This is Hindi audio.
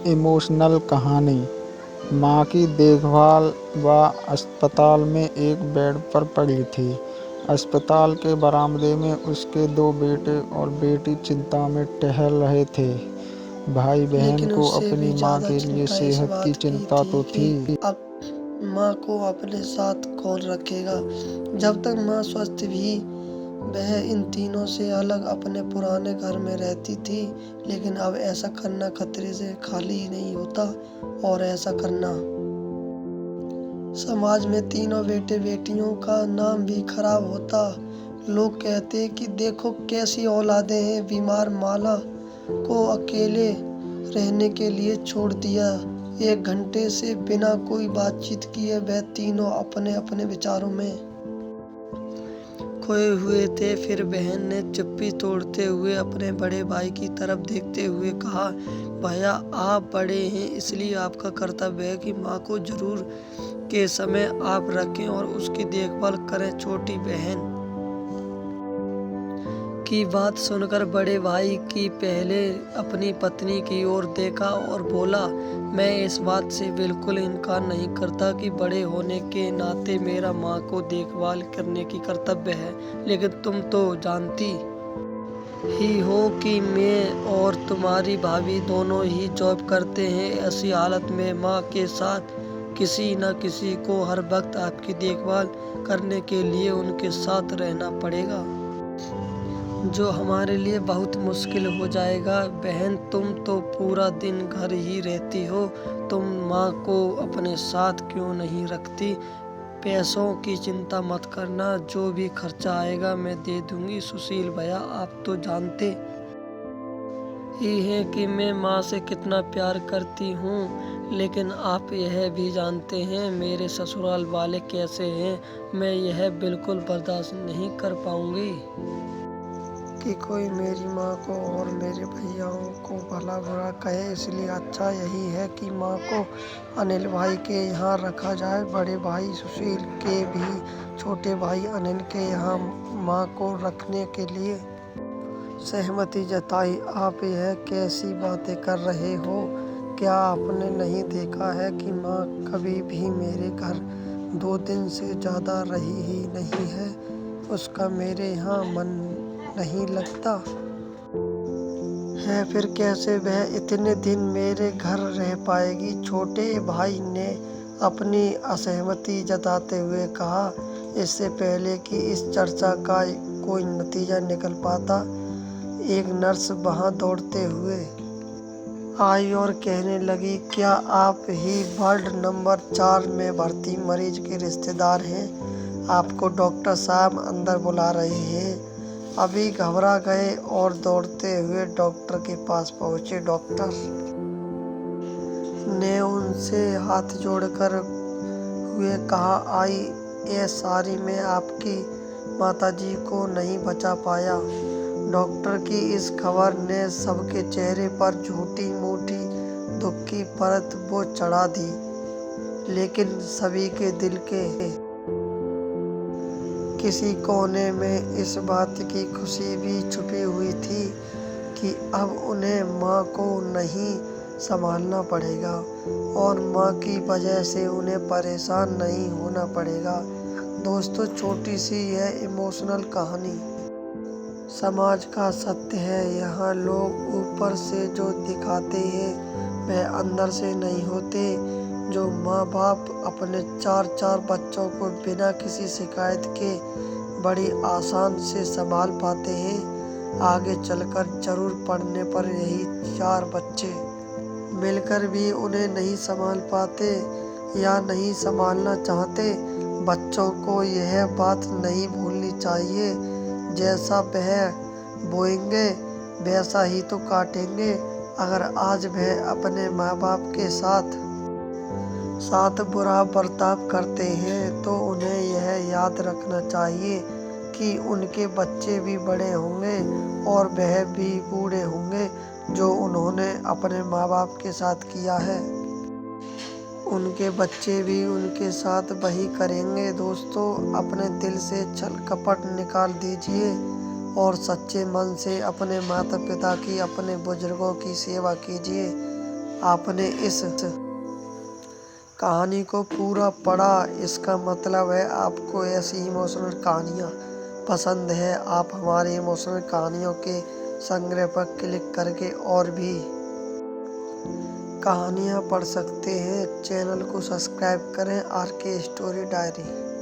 इमोशनल कहानी। माँ की देखभाल वह अस्पताल में एक बेड पर पड़ी थी। अस्पताल के बरामदे में उसके 2 बेटे और बेटी चिंता में टहल रहे थे। भाई-बहन लेकिन को उससे भी अपनी माँ ज़्यादा के लिए चिंता इस सेहत की बात की चिंता थी तो कि थी। अब माँ को अपने साथ कौन रखेगा। जब तक माँ स्वस्थ भी वह इन तीनों से अलग अपने पुराने घर में रहती थी, लेकिन अब ऐसा करना खतरे से खाली ही नहीं होता और ऐसा करना समाज में तीनों बेटे बेटियों का नाम भी खराब होता। लोग कहते कि देखो कैसी औलादें हैं, बीमार माला को अकेले रहने के लिए छोड़ दिया। 1 घंटे से बिना कोई बातचीत किए वह तीनों अपने अपने विचारों में खोए हुए थे। फिर बहन ने चुप्पी तोड़ते हुए अपने बड़े भाई की तरफ देखते हुए कहा, भैया आप बड़े हैं, इसलिए आपका कर्तव्य है कि माँ को जरूर के समय आप रखें और उसकी देखभाल करें। छोटी बहन की बात सुनकर बड़े भाई की पहले अपनी पत्नी की ओर देखा और बोला, मैं इस बात से बिल्कुल इनकार नहीं करता कि बड़े होने के नाते मेरा माँ को देखभाल करने की कर्तव्य है, लेकिन तुम तो जानती ही हो कि मैं और तुम्हारी भाभी दोनों ही जॉब करते हैं। ऐसी हालत में माँ के साथ किसी न किसी को हर वक्त आपकी देखभाल करने के लिए उनके साथ रहना पड़ेगा, जो हमारे लिए बहुत मुश्किल हो जाएगा। बहन तुम तो पूरा दिन घर ही रहती हो, तुम माँ को अपने साथ क्यों नहीं रखती। पैसों की चिंता मत करना, जो भी खर्चा आएगा मैं दे दूंगी। सुशील भैया आप तो जानते ही हैं कि मैं माँ से कितना प्यार करती हूँ, लेकिन आप यह भी जानते हैं मेरे ससुराल वाले कैसे हैं। मैं यह बिल्कुल बर्दाश्त नहीं कर पाऊंगी कि कोई मेरी माँ को और मेरे भैयाओं को भला बुरा कहे, इसलिए अच्छा यही है कि माँ को अनिल भाई के यहाँ रखा जाए। बड़े भाई सुशील के भी छोटे भाई अनिल के यहाँ माँ को रखने के लिए सहमति जताई। आप यह कैसी बातें कर रहे हो? क्या आपने नहीं देखा है कि माँ कभी भी मेरे घर 2 दिन से ज़्यादा रही ही नहीं है। उसका मेरे यहाँ मन नहीं लगता है, फिर कैसे वह इतने दिन मेरे घर रह पाएगी। छोटे भाई ने अपनी असहमति जताते हुए कहा। इससे पहले कि इस चर्चा का कोई नतीजा निकल पाता, एक नर्स वहां दौड़ते हुए आई और कहने लगी, क्या आप ही वार्ड नंबर 4 में भर्ती मरीज के रिश्तेदार हैं? आपको डॉक्टर साहब अंदर बुला रहे हैं। अभी घबरा गए और दौड़ते हुए डॉक्टर के पास पहुंचे। डॉक्टर ने उनसे हाथ जोड़कर हुए कहा, सॉरी मैं आपकी माताजी को नहीं बचा पाया। डॉक्टर की इस खबर ने सबके चेहरे पर झूठी मूठी दुख की परत वो चढ़ा दी, लेकिन सभी के दिल के किसी कोने में इस बात की खुशी भी छुपी हुई थी कि अब उन्हें माँ को नहीं संभालना पड़ेगा और माँ की वजह से उन्हें परेशान नहीं होना पड़ेगा। दोस्तों, छोटी सी यह इमोशनल कहानी समाज का सत्य है। यहाँ लोग ऊपर से जो दिखाते हैं वह अंदर से नहीं होते। जो माँ बाप अपने 4-4 बच्चों को बिना किसी शिकायत के बड़ी आसान से संभाल पाते हैं, आगे चलकर जरूर पढ़ने पर यही 4 बच्चे मिलकर भी उन्हें नहीं संभाल पाते या नहीं संभालना चाहते। बच्चों को यह बात नहीं भूलनी चाहिए, जैसा वह बोएंगे वैसा ही तो काटेंगे। अगर आज वह अपने माँ बाप के साथ बुरा बर्ताव करते हैं तो उन्हें यह याद रखना चाहिए कि उनके बच्चे भी बड़े होंगे और वह भी बूढ़े होंगे। जो उन्होंने अपने माँ बाप के साथ किया है, उनके बच्चे भी उनके साथ वही करेंगे। दोस्तों, अपने दिल से छल कपट निकाल दीजिए और सच्चे मन से अपने माता पिता की, अपने बुजुर्गों की सेवा कीजिए। आपने इस कहानी को पूरा पढ़ा, इसका मतलब है आपको ऐसी इमोशनल कहानियाँ पसंद है। आप हमारी इमोशनल कहानियों के संग्रह पर क्लिक करके और भी कहानियाँ पढ़ सकते हैं। चैनल को सब्सक्राइब करें। आर के स्टोरी डायरी।